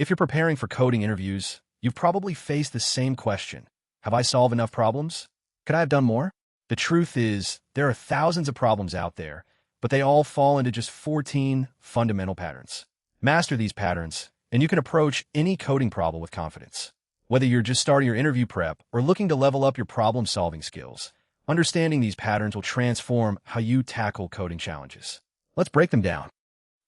If you're preparing for coding interviews, you've probably faced the same question. Have I solved enough problems? Could I have done more? The truth is, there are thousands of problems out there, but they all fall into just 14 fundamental patterns. Master these patterns, and you can approach any coding problem with confidence. Whether you're just starting your interview prep or looking to level up your problem-solving skills, understanding these patterns will transform how you tackle coding challenges. Let's break them down.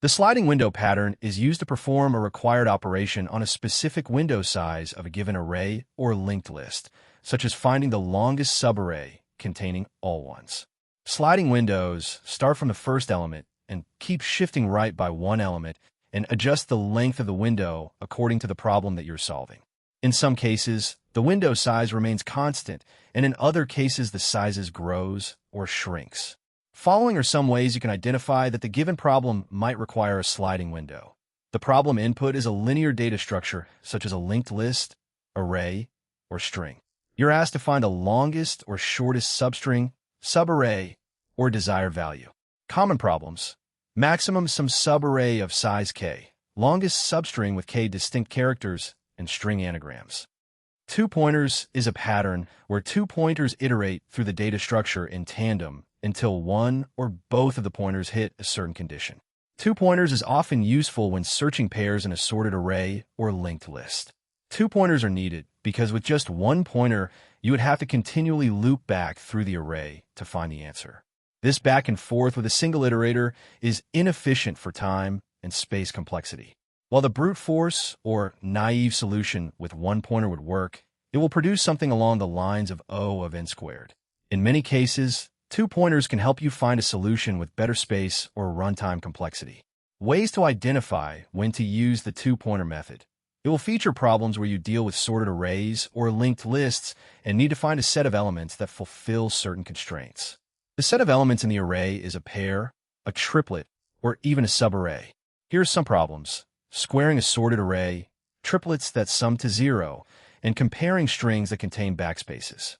The sliding window pattern is used to perform a required operation on a specific window size of a given array or linked list, such as finding the longest subarray containing all ones. Sliding windows start from the first element and keep shifting right by one element and adjust the length of the window according to the problem that you're solving. In some cases, the window size remains constant, and in other cases, the size grows or shrinks. Following are some ways you can identify that the given problem might require a sliding window. The problem input is a linear data structure, such as a linked list, array, or string. You're asked to find the longest or shortest substring, subarray, or desired value. Common problems: maximum some subarray of size k, longest substring with k distinct characters, and string anagrams. Two pointers is a pattern where two pointers iterate through the data structure in tandem until one or both of the pointers hit a certain condition. Two pointers is often useful when searching pairs in a sorted array or linked list. Two pointers are needed because with just one pointer, you would have to continually loop back through the array to find the answer. This back and forth with a single iterator is inefficient for time and space complexity. While the brute force or naive solution with one pointer would work, it will produce something along the lines of O of n squared. In many cases, two pointers can help you find a solution with better space or runtime complexity. Ways to identify when to use the two-pointer method. It will feature problems where you deal with sorted arrays or linked lists and need to find a set of elements that fulfill certain constraints. The set of elements in the array is a pair, a triplet, or even a subarray. Here are some problems: squaring a sorted array, triplets that sum to 0, and comparing strings that contain backspaces.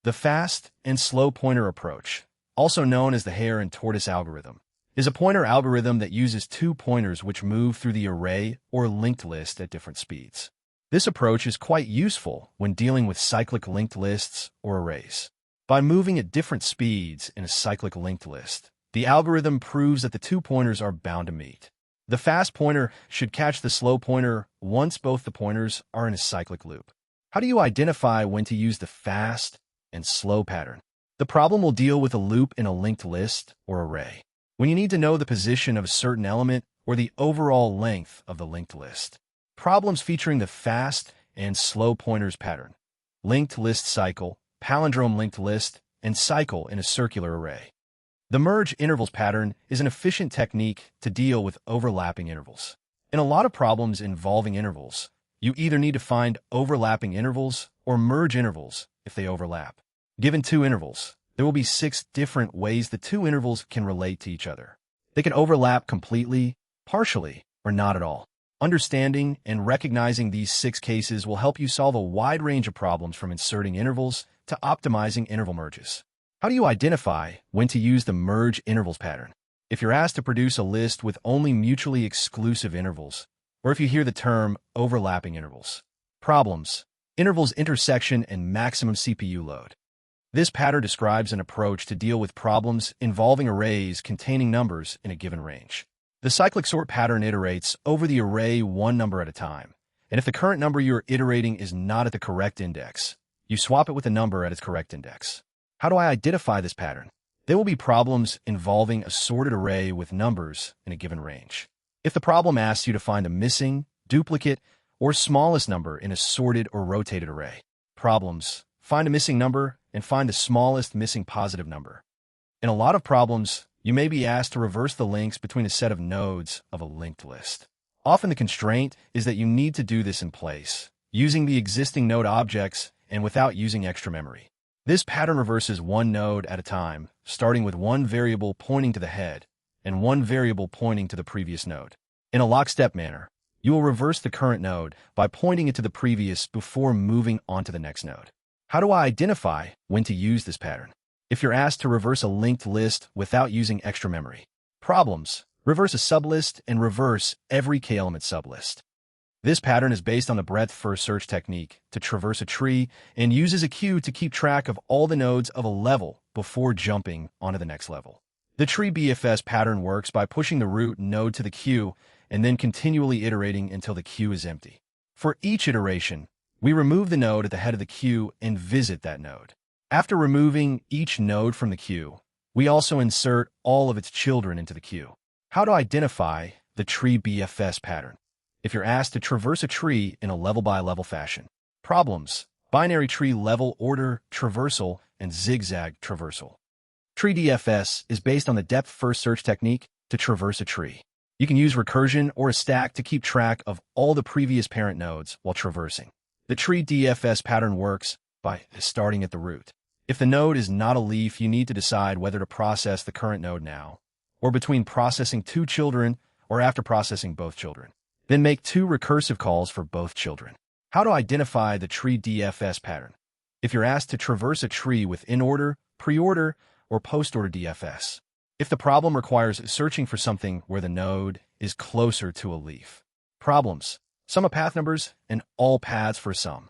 The fast and slow pointer approach, also known as the hare and tortoise algorithm, is a pointer algorithm that uses two pointers which move through the array or linked list at different speeds. This approach is quite useful when dealing with cyclic linked lists or arrays. By moving at different speeds in a cyclic linked list, the algorithm proves that the two pointers are bound to meet. The fast pointer should catch the slow pointer once both the pointers are in a cyclic loop. How do you identify when to use the fast and slow pattern? The problem will deal with a loop in a linked list or array. When you need to know the position of a certain element or the overall length of the linked list. Problems featuring the fast and slow pointers pattern: linked list cycle, palindrome linked list, and cycle in a circular array. The merge intervals pattern is an efficient technique to deal with overlapping intervals. In a lot of problems involving intervals, you either need to find overlapping intervals or merge intervals if they overlap. Given two intervals, there will be 6 different ways the two intervals can relate to each other. They can overlap completely, partially, or not at all. Understanding and recognizing these 6 cases will help you solve a wide range of problems from inserting intervals to optimizing interval merges. How do you identify when to use the merge intervals pattern? If you're asked to produce a list with only mutually exclusive intervals, or if you hear the term overlapping intervals. Problems: intervals intersection and maximum CPU load. This pattern describes an approach to deal with problems involving arrays containing numbers in a given range. The cyclic sort pattern iterates over the array one number at a time, and if the current number you're iterating is not at the correct index, you swap it with a number at its correct index. How do I identify this pattern? There will be problems involving a sorted array with numbers in a given range. If the problem asks you to find a missing, duplicate, or smallest number in a sorted or rotated array. Problems: find a missing number and find the smallest missing positive number. In a lot of problems, you may be asked to reverse the links between a set of nodes of a linked list. Often the constraint is that you need to do this in place, using the existing node objects and without using extra memory. This pattern reverses one node at a time, starting with one variable pointing to the head and one variable pointing to the previous node. In a lockstep manner, you will reverse the current node by pointing it to the previous before moving on to the next node. How do I identify when to use this pattern? If you're asked to reverse a linked list without using extra memory. Problems: reverse a sublist and reverse every k-element sublist. This pattern is based on the breadth-first search technique to traverse a tree and uses a queue to keep track of all the nodes of a level before jumping onto the next level. The tree BFS pattern works by pushing the root node to the queue and then continually iterating until the queue is empty. For each iteration, we remove the node at the head of the queue and visit that node. After removing each node from the queue, we also insert all of its children into the queue. How to identify the tree BFS pattern? If you're asked to traverse a tree in a level-by-level fashion. Problems: binary tree level order traversal and zigzag traversal. Tree DFS is based on the depth-first search technique to traverse a tree. You can use recursion or a stack to keep track of all the previous parent nodes while traversing. The tree DFS pattern works by starting at the root. If the node is not a leaf, you need to decide whether to process the current node now, or between processing two children or after processing both children. Then make two recursive calls for both children. How to identify the tree DFS pattern? If you're asked to traverse a tree with in-order, pre-order, or post-order DFS. If the problem requires searching for something where the node is closer to a leaf. Problems: sum of path numbers and all paths for sum.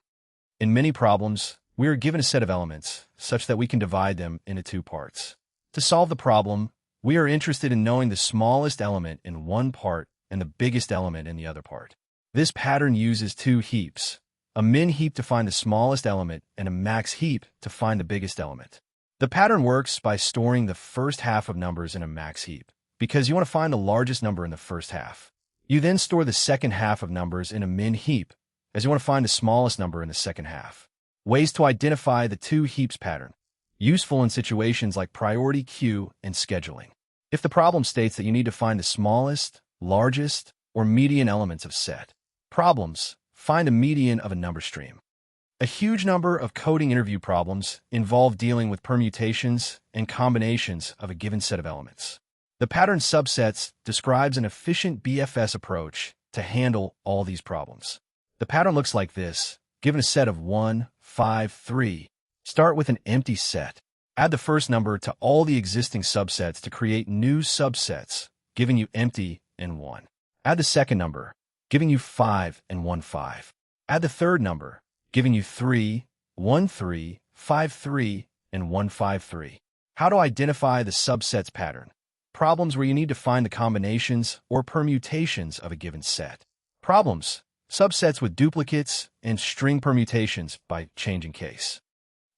In many problems, we are given a set of elements such that we can divide them into two parts. To solve the problem, we are interested in knowing the smallest element in one part and the biggest element in the other part. This pattern uses two heaps, a min heap to find the smallest element and a max heap to find the biggest element. The pattern works by storing the first half of numbers in a max heap, because you want to find the largest number in the first half. You then store the second half of numbers in a min heap, as you want to find the smallest number in the second half. Ways to identify the two heaps pattern. Useful in situations like priority queue and scheduling. If the problem states that you need to find the smallest, largest, or median elements of set. Problems: find a median of a number stream. A huge number of coding interview problems involve dealing with permutations and combinations of a given set of elements. The pattern subsets describes an efficient BFS approach to handle all these problems. The pattern looks like this. Given a set of 1, 5, 3, start with an empty set. Add the first number to all the existing subsets to create new subsets, giving you empty and 1. Add the second number, giving you 5 and 1, 5. Add the third number, giving you 3, 1, 3, 5, 3, and 1, 5, 3. How to identify the subsets pattern. Problems where you need to find the combinations or permutations of a given set. Problems: subsets with duplicates and string permutations by changing case.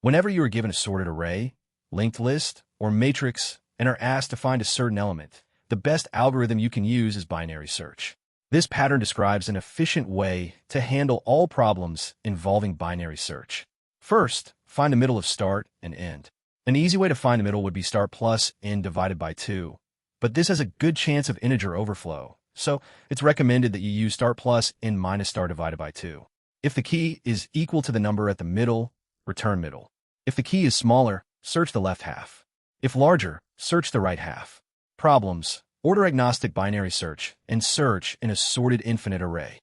Whenever you are given a sorted array, linked list, or matrix and are asked to find a certain element, the best algorithm you can use is binary search. This pattern describes an efficient way to handle all problems involving binary search. First, find the middle of start and end. An easy way to find the middle would be start plus end divided by 2, but this has a good chance of integer overflow, so it's recommended that you use start plus end minus start divided by 2. If the key is equal to the number at the middle, return middle. If the key is smaller, search the left half. If larger, search the right half. Problems: order-agnostic binary search and search in a sorted infinite array.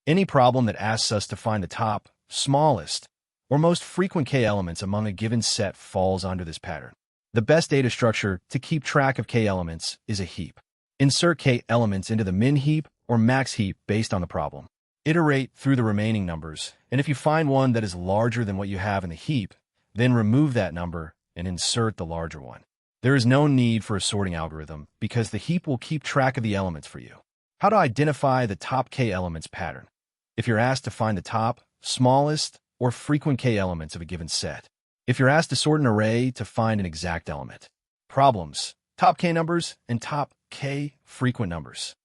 Any problem that asks us to find the top, smallest, or most frequent k elements among a given set falls under this pattern. The best data structure to keep track of k elements is a heap. Insert k elements into the min heap or max heap based on the problem. Iterate through the remaining numbers, and if you find one that is larger than what you have in the heap, then remove that number and insert the larger one. There is no need for a sorting algorithm because the heap will keep track of the elements for you. How to identify the top k elements pattern. If you're asked to find the top, smallest, or frequent k elements of a given set. If you're asked to sort an array to find an exact element. Problems: top k numbers and top k frequent numbers.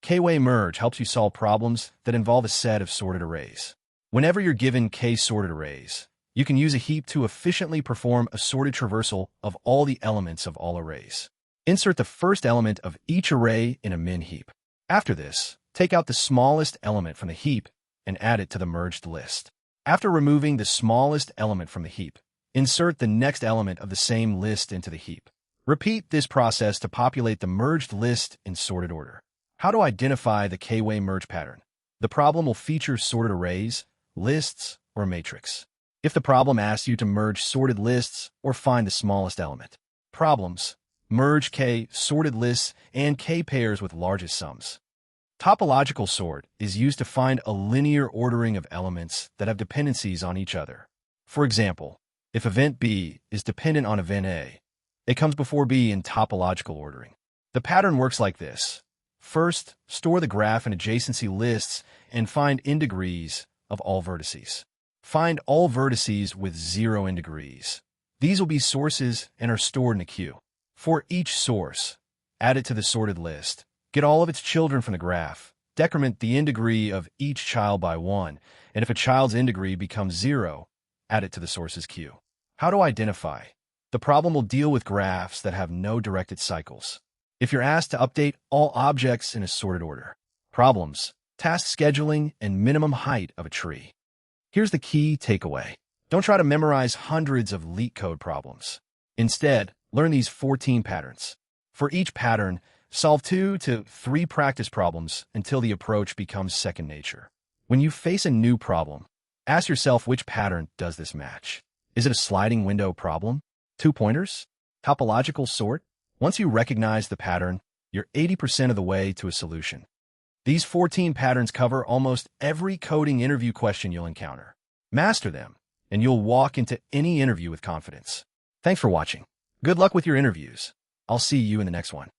K-way merge helps you solve problems that involve a set of sorted arrays. Whenever you're given k sorted arrays, you can use a heap to efficiently perform a sorted traversal of all the elements of all arrays. Insert the first element of each array in a min heap. After this, take out the smallest element from the heap and add it to the merged list. After removing the smallest element from the heap, insert the next element of the same list into the heap. Repeat this process to populate the merged list in sorted order. How to identify the k-way merge pattern. The problem will feature sorted arrays, lists, or matrix. If the problem asks you to merge sorted lists or find the smallest element. Problems: merge k sorted lists and k pairs with largest sums. Topological sort is used to find a linear ordering of elements that have dependencies on each other. For example, if event B is dependent on event A, it comes before B in topological ordering. The pattern works like this. First, store the graph in adjacency lists and find indegrees of all vertices. Find all vertices with 0 indegrees. These will be sources and are stored in a queue. For each source, add it to the sorted list. Get all of its children from the graph. Decrement the indegree of each child by 1, and if a child's indegree becomes 0, add it to the sources queue. How to identify? The problem will deal with graphs that have no directed cycles. If you're asked to update all objects in a sorted order. Problems, task scheduling, and minimum height of a tree. Here's the key takeaway. Don't try to memorize hundreds of LeetCode problems. Instead, learn these 14 patterns. For each pattern, solve 2 to 3 practice problems until the approach becomes second nature. When you face a new problem, ask yourself which pattern does this match. Is it a sliding window problem? 2 pointers? Topological sort? Once you recognize the pattern, you're 80% of the way to a solution. These 14 patterns cover almost every coding interview question you'll encounter. Master them, and you'll walk into any interview with confidence. Thanks for watching. Good luck with your interviews. I'll see you in the next one.